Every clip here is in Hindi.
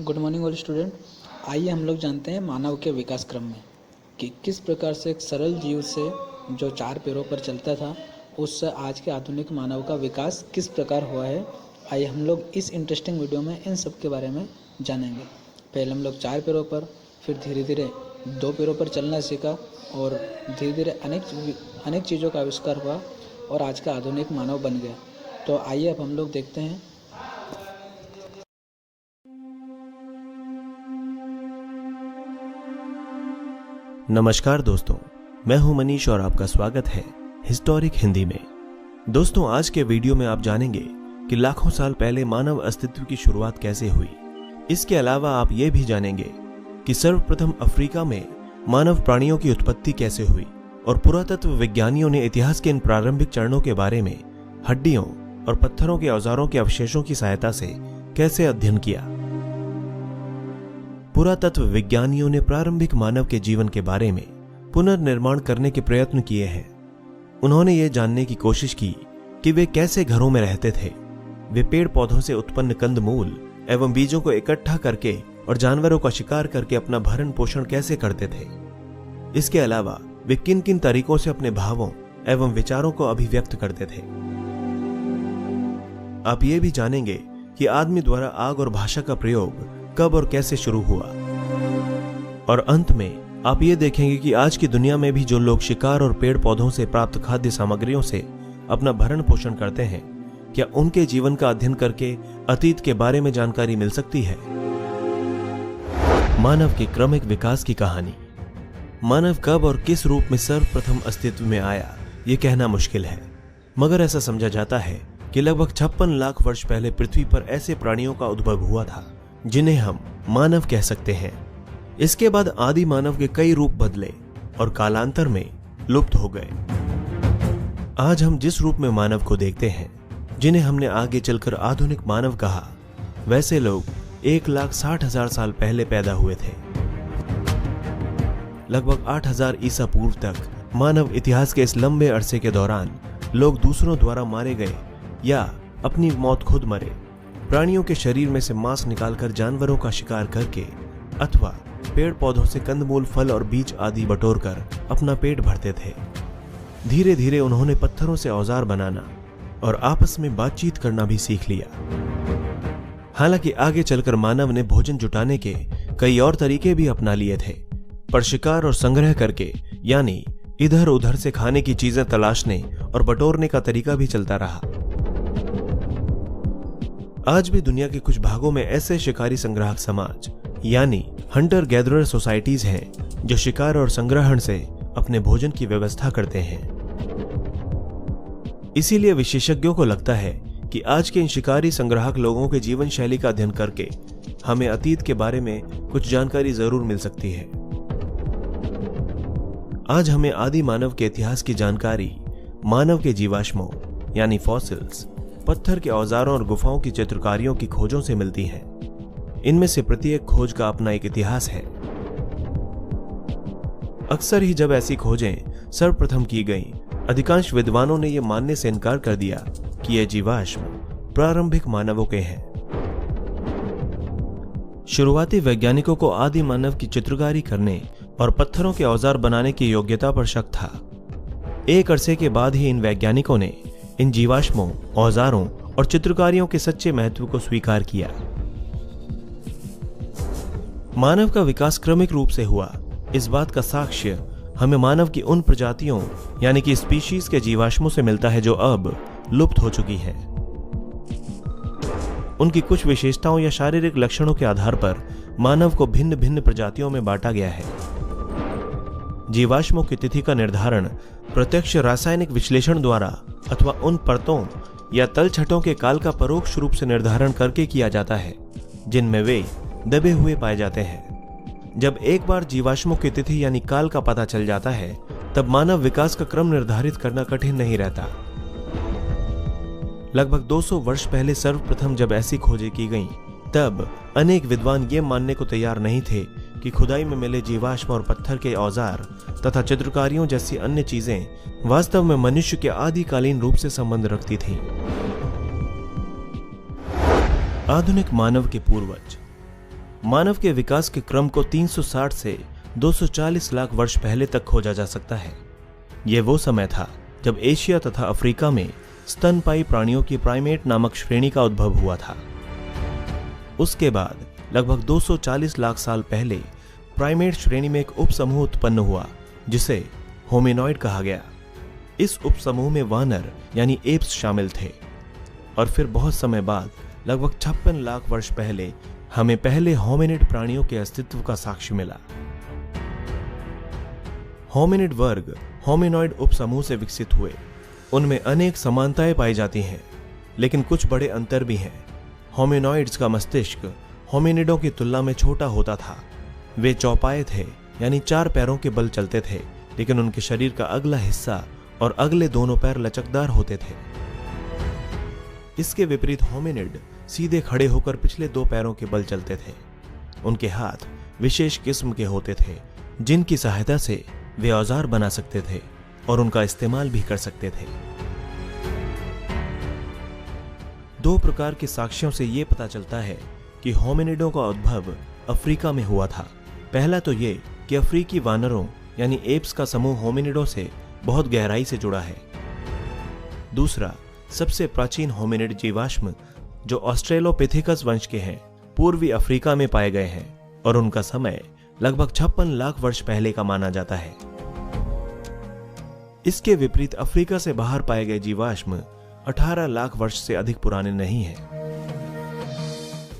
Good morning all student. आइए हम लोग जानते हैं मानव के विकास क्रम में कि किस प्रकार से एक सरल जीव से जो 4 पैरों पर चलता था उससे आज के आधुनिक मानव का विकास किस प्रकार हुआ है। आइए हम लोग इस इंटरेस्टिंग वीडियो में इन सब के बारे में जानेंगे। पहले हम लोग 4 पैरों पर, फिर धीरे धीरे 2 पैरों पर चलना सीखा और धीरे धीरे अनेक चीज़ों का आविष्कार हुआ और आज का आधुनिक मानव बन गया। तो आइए अब हम लोग देखते हैं। नमस्कार दोस्तों, मैं हूं मनीष और आपका स्वागत है हिस्टोरिक हिंदी में। दोस्तों, आज के वीडियो में आप जानेंगे कि लाखों साल पहले मानव अस्तित्व की शुरुआत कैसे हुई। इसके अलावा आप ये भी जानेंगे कि सर्वप्रथम अफ्रीका में मानव प्राणियों की उत्पत्ति कैसे हुई और पुरातत्व विज्ञानियों ने इतिहास के इन प्रारंभिक चरणों के बारे में हड्डियों और पत्थरों के औजारों के अवशेषों की सहायता से कैसे अध्ययन किया। पुरातत्व विज्ञानियों ने प्रारंभिक मानव के जीवन के बारे में पुनर्निर्माण करने के प्रयत्न किए हैं। उन्होंने ये जानने की कोशिश की कि वे कैसे घरों में रहते थे। वे पेड़ पौधों से उत्पन्न कंदमूल एवं बीजों को इकट्ठा करके और जानवरों का शिकार करके अपना भरण पोषण कैसे करते थे। इसके अलावा वे किन किन तरीकों से अपने भावों एवं विचारों को अभिव्यक्त करते थे। आप ये भी जानेंगे कि आदमी द्वारा आग और भाषा का प्रयोग कब और कैसे शुरू हुआ। और अंत में आप ये देखेंगे कि आज की दुनिया में भी जो लोग शिकार और पेड़ पौधों से प्राप्त खाद्य सामग्रियों से अपना भरण पोषण करते हैं, क्या उनके जीवन का अध्ययन करके अतीत के बारे में जानकारी मिल सकती है। मानव के क्रमिक विकास की कहानी। मानव कब और किस रूप में सर्वप्रथम अस्तित्व में आया, ये कहना मुश्किल है, मगर ऐसा समझा जाता है कि लगभग 56 लाख वर्ष पहले पृथ्वी पर ऐसे प्राणियों का उद्भव हुआ था जिन्हें हम मानव कह सकते हैं। इसके बाद आदि मानव के कई रूप बदले और कालांतर में लुप्त हो गए। आज हम जिस रूप में मानव को देखते हैं, जिन्हें हमने आगे चलकर आधुनिक मानव कहा, वैसे लोग 1,60,000 साल पहले पैदा हुए थे। लगभग 8,000 ईसा पूर्व तक मानव इतिहास के इस लंबे अरसे के दौरान लोग दूसरों द्वारा मारे गए या अपनी मौत खुद मरे, प्राणियों के शरीर में से मांस निकालकर जानवरों का शिकार करके अथवा पेड़ पौधों से कंदमूल, फल और बीज आदि बटोरकर अपना पेट भरते थे। धीरे धीरे उन्होंने पत्थरों से औजार बनाना और आपस में बातचीत करना भी सीख लिया। हालांकि आगे चलकर मानव ने भोजन जुटाने के कई और तरीके भी अपना लिए थे, पर शिकार और संग्रह करके यानी इधर उधर से खाने की चीजें तलाशने और बटोरने का तरीका भी चलता रहा। आज भी दुनिया के कुछ भागों में ऐसे शिकारी संग्राहक समाज यानी हंटर गैदरर सोसाइटीज हैं जो शिकार और संग्रहण से अपने भोजन की व्यवस्था करते हैं। इसीलिए विशेषज्ञों को लगता है कि आज के इन शिकारी संग्राहक लोगों के जीवन शैली का अध्ययन करके हमें अतीत के बारे में कुछ जानकारी जरूर मिल सकती है। आज हमें आदि मानव के इतिहास की जानकारी मानव के जीवाश्मों यानी फॉसिल्स, पत्थर के औजारों और गुफाओं की चित्रकारियों की खोजों से मिलती है। इनमें से प्रत्येक खोज का अपना एक इतिहास है। अक्सर ही जब ऐसी खोजें सर्वप्रथम की गईं, अधिकांश विद्वानों ने यह मानने से इनकार कर दिया कि ये जीवाश्म प्रारंभिक मानवों के हैं। शुरुआती वैज्ञानिकों को आदि मानव की चित्रकारी करने और पत्थरों के औजार बनाने की योग्यता पर शक था। एक अरसे के बाद ही इन वैज्ञानिकों ने इन जीवाश्मों, औजारों और चित्रकारियों के सच्चे महत्व को स्वीकार किया। मानव का विकास क्रमिक रूप से हुआ, इस बात का साक्ष्य हमें मानव की उन प्रजातियों यानी कि स्पीशीज के जीवाश्मों से मिलता है जो अब लुप्त हो चुकी हैं। उनकी कुछ विशेषताओं या शारीरिक लक्षणों के आधार पर मानव को भिन्न भिन्न प्रजातियों में बांटा गया है। जीवाश्मों की तिथि का निर्धारण प्रत्यक्ष रासायनिक विश्लेषण द्वारा अथवा उन परतों या तलछटों के काल का परोक्ष रूप से निर्धारण करके किया जाता है जिनमें वे दबे हुए पाए जाते हैं। जब एक बार जीवाश्मों की तिथि यानी काल का पता चल जाता है, तब मानव विकास का क्रम निर्धारित करना कठिन नहीं रहता। लगभग 200 वर्ष पहले सर्वप्रथम जब ऐसी खोजें की गईं, तब अनेक विद्वान ये मानने को तैयार नहीं थे कि खुदाई में मिले जीवाश्म और पत्थर के औजार तथा चित्रकारियों जैसी अन्य चीजें वास्तव में मनुष्य के आदिकालीन रूप से संबंध रखती थीं। आधुनिक मानव के पूर्वज। मानव के विकास के क्रम को 360 से 240 लाख वर्ष पहले तक खोजा जा सकता है। यह वो समय था जब एशिया तथा अफ्रीका में स्तनपायी प्राणियों की प्राइमेट नामक श्रेणी का उद्भव हुआ था। उसके बाद लगभग 240 लाख साल पहले प्राइमेट श्रेणी में एक उपसमूह उत्पन्न हुआ जिसे होमिनॉइड कहा गया। इस उपसमूह में वानर यानी एप्स शामिल थे और फिर बहुत समय बाद लगभग 56 लाख वर्ष पहले हमें पहले होमिनिड प्राणियों के अस्तित्व का साक्ष्य मिला। होमिनिड वर्ग होमिनॉइड उपसमूह से विकसित हुए। उनमें अनेक समानताएं पाई जाती हैं, लेकिन कुछ बड़े अंतर भी हैं। होमिनॉइड्स का मस्तिष्क होमिनिडों की तुलना में छोटा होता था। वे चौपाए थे यानी 4 पैरों के बल चलते थे, लेकिन उनके शरीर का अगला हिस्सा और अगले दोनों पैर लचकदार होते थे। इसके विपरीत होमिनिड सीधे खड़े होकर पिछले 2 पैरों के बल चलते थे। उनके हाथ विशेष किस्म के होते थे जिनकी सहायता से वे औजार बना सकते थे और उनका इस्तेमाल भी कर सकते थे। 2 प्रकार के साक्ष्यों से यह पता चलता है कि होमिनिडों का उद्भव अफ्रीका में हुआ था। पहला तो ये कि अफ्रीकी वानरों यानी एप्स का समूह होमिनिडों से बहुत गहराई से जुड़ा है। दूसरा, सबसे प्राचीन होमिनिड जीवाश्म जो ऑस्ट्रेलोपिथेकस वंश के हैं, पूर्वी अफ्रीका में पाए गए हैं और उनका समय लगभग 56 लाख वर्ष पहले का माना जाता है। इसके विपरीत अफ्रीका से बाहर पाए गए जीवाश्म 18 लाख वर्ष से अधिक पुराने नहीं हैं।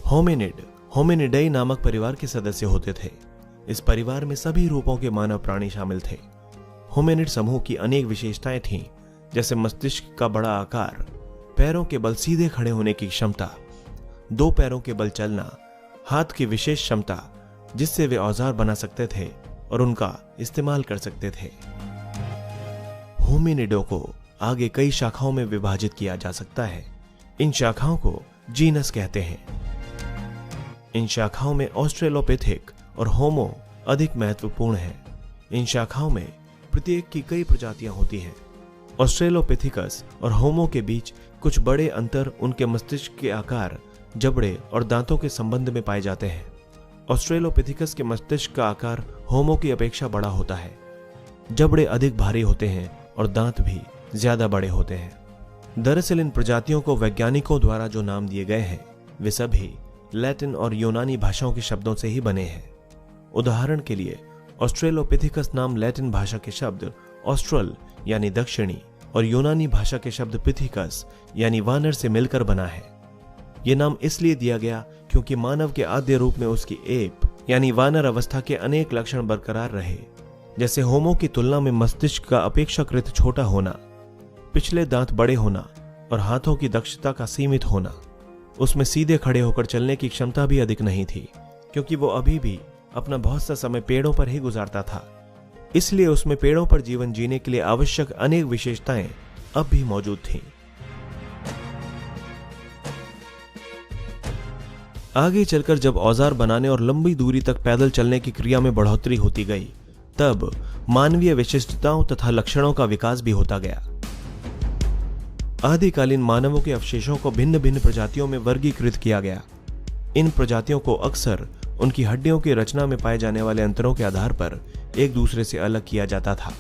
होमिनिड होमिनिडाई नामक परिवार के सदस्य होते थे। इस परिवार में सभी रूपों के मानव प्राणी शामिल थे। होमिनिड समूह की अनेक विशेषताएं थीं, जैसे मस्तिष्क का बड़ा आकार, पैरों के बल सीधे खड़े होने की क्षमता, 2 पैरों के बल चलना, हाथ की विशेष क्षमता जिससे वे औजार बना सकते थे और उनका इस्तेमाल कर सकते थे। होमिनिडों को आगे कई शाखाओं में विभाजित किया जा सकता है। इन शाखाओं को जीनस कहते हैं। इन शाखाओं में ऑस्ट्रेलोपिथेक और होमो अधिक महत्वपूर्ण है। इन शाखाओं में प्रत्येक की कई प्रजातियां होती हैं। ऑस्ट्रेलोपिथेकस और होमो के बीच कुछ बड़े अंतर उनके मस्तिष्क के आकार, जबड़े और दांतों के संबंध में पाए जाते हैं। ऑस्ट्रेलोपिथेकस के मस्तिष्क का आकार होमो की अपेक्षा बड़ा होता है। जबड़े अधिक भारी होते हैं और दांत भी ज्यादा बड़े होते हैं। दरअसल इन प्रजातियों को वैज्ञानिकों द्वारा जो नाम दिए गए हैं वे सभी लैटिन और यूनानी भाषाओं के शब्दों से ही बने हैं। उदाहरण के लिए ऑस्ट्रेलोपिथेकस नाम लैटिन भाषा के शब्द ऑस्ट्रल यानी दक्षिणी और यूनानी भाषा के शब्द पिथिकस यानी वानर से मिलकर बना है। यह नाम इसलिए दिया गया क्योंकि मानव के आद्य रूप में उसकी एप यानी वानर अवस्था के अनेक लक्षण बरकरार रहे, जैसे होमो की तुलना में मस्तिष्क का अपेक्षाकृत छोटा होना, पिछले दांत बड़े होना और हाथों की दक्षता का सीमित होना। उसमें सीधे खड़े होकर चलने की क्षमता भी अधिक नहीं थी, क्योंकि वो अभी भी अपना बहुत सा समय पेड़ों पर ही गुजारता था। इसलिए उसमें पेड़ों पर जीवन जीने के लिए आवश्यक अनेक विशेषताएं अब भी मौजूद थीं। आगे चलकर जब औजार बनाने और लंबी दूरी तक पैदल चलने की क्रिया में बढ़ोतरी होती गई, तब मानवीय विशिष्टताओं तथा लक्षणों का विकास भी होता गया। आदिकालीन मानवों के अवशेषों को भिन्न भिन्न प्रजातियों में वर्गीकृत किया गया। इन प्रजातियों को अक्सर उनकी हड्डियों की रचना में पाए जाने वाले अंतरों के आधार पर एक दूसरे से अलग किया जाता था।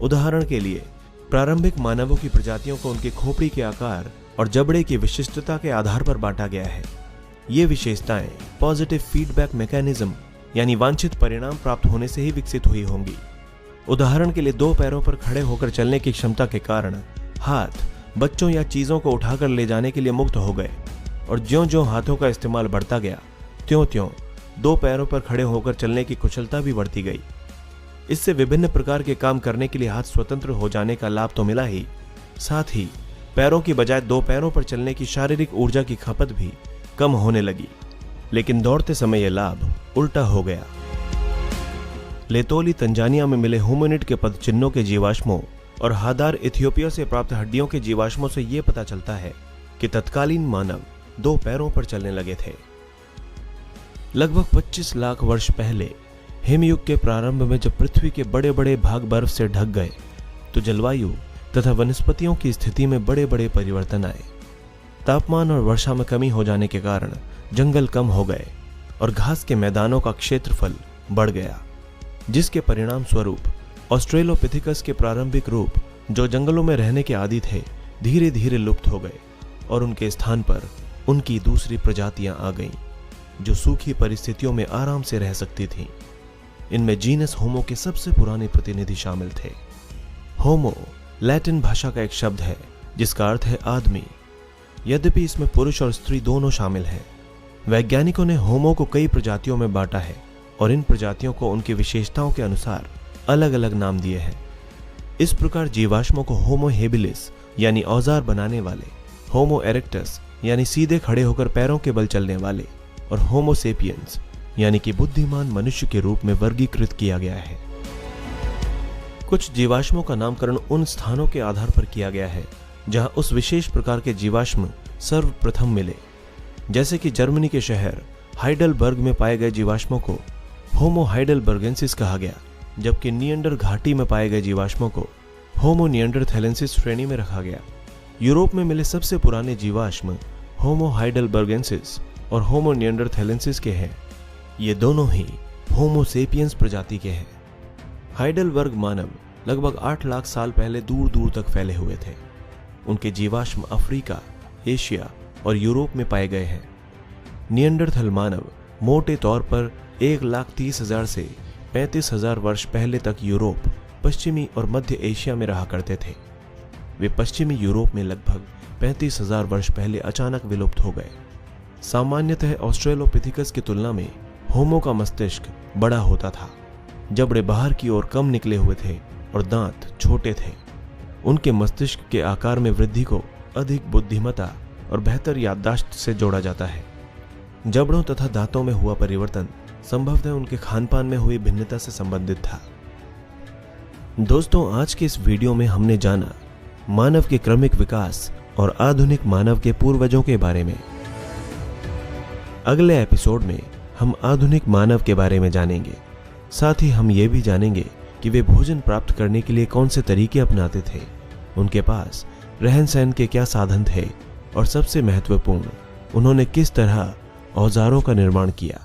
उदाहरण के लिए प्रारंभिक मानवों की प्रजातियों को उनके खोपड़ी के आकार और जबड़े की विशिष्टता के आधार पर बांटा गया है। ये विशेषताएं पॉजिटिव फीडबैक मैकेनिज्म यानी वांछित परिणाम प्राप्त होने से ही विकसित हुई होंगी। उदाहरण के लिए 2 पैरों पर खड़े होकर चलने की क्षमता के कारण हाथ बच्चों या चीजों को उठाकर ले जाने के लिए मुक्त हो गए, और ज्यों-ज्यों हाथों का इस्तेमाल बढ़ता गया, त्यों-त्यों 2 पैरों पर खड़े होकर चलने की कुशलता भी बढ़ती गई। इससे विभिन्न प्रकार के काम करने के लिए हाथ स्वतंत्र हो जाने का लाभ तो मिला ही, साथ ही पैरों की बजाय 2 पैरों पर चलने की शारीरिक ऊर्जा की खपत भी कम होने लगी। लेकिन दौड़ते समय यह लाभ उल्टा हो गया। लेतोली तंजानिया में मिले होमिनिड के पदचिन्हों के जीवाश्मों और हादार इथियोपिया से प्राप्त हड्डियों के जीवाश्मों से यह पता चलता है कि तत्कालीन मानव 2 पैरों पर चलने लगे थे। लगभग 25 लाख वर्ष पहले हिमयुग के प्रारंभ में जब पृथ्वी के बड़े बड़े भाग बर्फ से ढक गए, तो जलवायु तथा वनस्पतियों की स्थिति में बड़े बड़े परिवर्तन आए। तापमान और वर्षा में कमी हो जाने के कारण जंगल कम हो गए और घास के मैदानों का क्षेत्रफल बढ़ गया, जिसके परिणाम स्वरूप ऑस्ट्रेलोपिथिकस के प्रारंभिक रूप, जो जंगलों में रहने के आदी थे, धीरे धीरे लुप्त हो गए और उनके स्थान पर उनकी दूसरी प्रजातियां आ गईं, जो सूखी परिस्थितियों में आराम से रह सकती थीं। इनमें जीनस होमो के सबसे पुराने प्रतिनिधि शामिल थे। होमो लैटिन भाषा का एक शब्द है जिसका अर्थ है आदमी। यद्यपि इसमें पुरुष और स्त्री दोनों शामिल हैं। वैज्ञानिकों ने होमो को कई प्रजातियों में बांटा है और इन प्रजातियों को उनकी विशेषताओं के अनुसार अलग अलग नाम दिए हैं। इस प्रकार जीवाश्मों को होमो हेबिलिस यानी औजार बनाने वाले, होमो इरेक्टस यानी सीधे खड़े होकर पैरों के बल चलने वाले, और होमो सेपियंस यानी कि बुद्धिमान मनुष्य के रूप में वर्गीकृत किया गया है। कुछ जीवाश्मों का नामकरण उन स्थानों के आधार पर किया गया है जहां उस विशेष प्रकार के जीवाश्म सर्वप्रथम मिले। जैसे कि जर्मनी के शहर हाइडलबर्ग में पाए गए जीवाश्मों को होमो हाइडलबर्गेंसिस कहा गया, जबकि निएंडर घाटी में पाए गए जीवाश्मों को होमो निएंडरथैलेंसिस श्रेणी में रखा गया। यूरोप में मिले सबसे पुराने जीवाश्म होमो हाइडलबर्गेंसिस और होमो निएंडरथैलेंसिस के हैं। ये दोनों ही होमो सेपियंस प्रजाति के हैं। हाइडलबर्ग मानव लगभग 8 लाख साल पहले दूर दूर तक फैले हुए थे। उनके जीवाश्म अफ्रीका, एशिया और यूरोप में पाए गए हैं। निएंडरथल मानव मोटे तौर पर 1,30,000 से 35,000 वर्ष पहले तक यूरोप, पश्चिमी और मध्य एशिया में रहा करते थे। वे पश्चिमी यूरोप में लगभग 35,000 वर्ष पहले अचानक विलुप्त हो गए। सामान्यतः ऑस्ट्रेलोपिथिकस की तुलना में होमो का मस्तिष्क बड़ा होता था, जबड़े बाहर की ओर कम निकले हुए थे और दांत छोटे थे। उनके मस्तिष्क के आकार में वृद्धि को अधिक बुद्धिमत्ता और बेहतर याददाश्त से जोड़ा जाता है। जबड़ों तथा दांतों में हुआ परिवर्तन संभवतः उनके खानपान में हुई भिन्नता से संबंधित था। दोस्तों, आज के इस वीडियो में हमने जाना मानव के क्रमिक विकास और आधुनिक मानव के पूर्वजों के बारे में। अगले एपिसोड में हम आधुनिक मानव के बारे में जानेंगे। साथ ही हम ये भी जानेंगे कि वे भोजन प्राप्त करने के लिए कौन से तरीके अपनाते थे, उनके पास रहन सहन के क्या साधन थे और सबसे महत्वपूर्ण, उन्होंने किस तरह औजारों का निर्माण किया।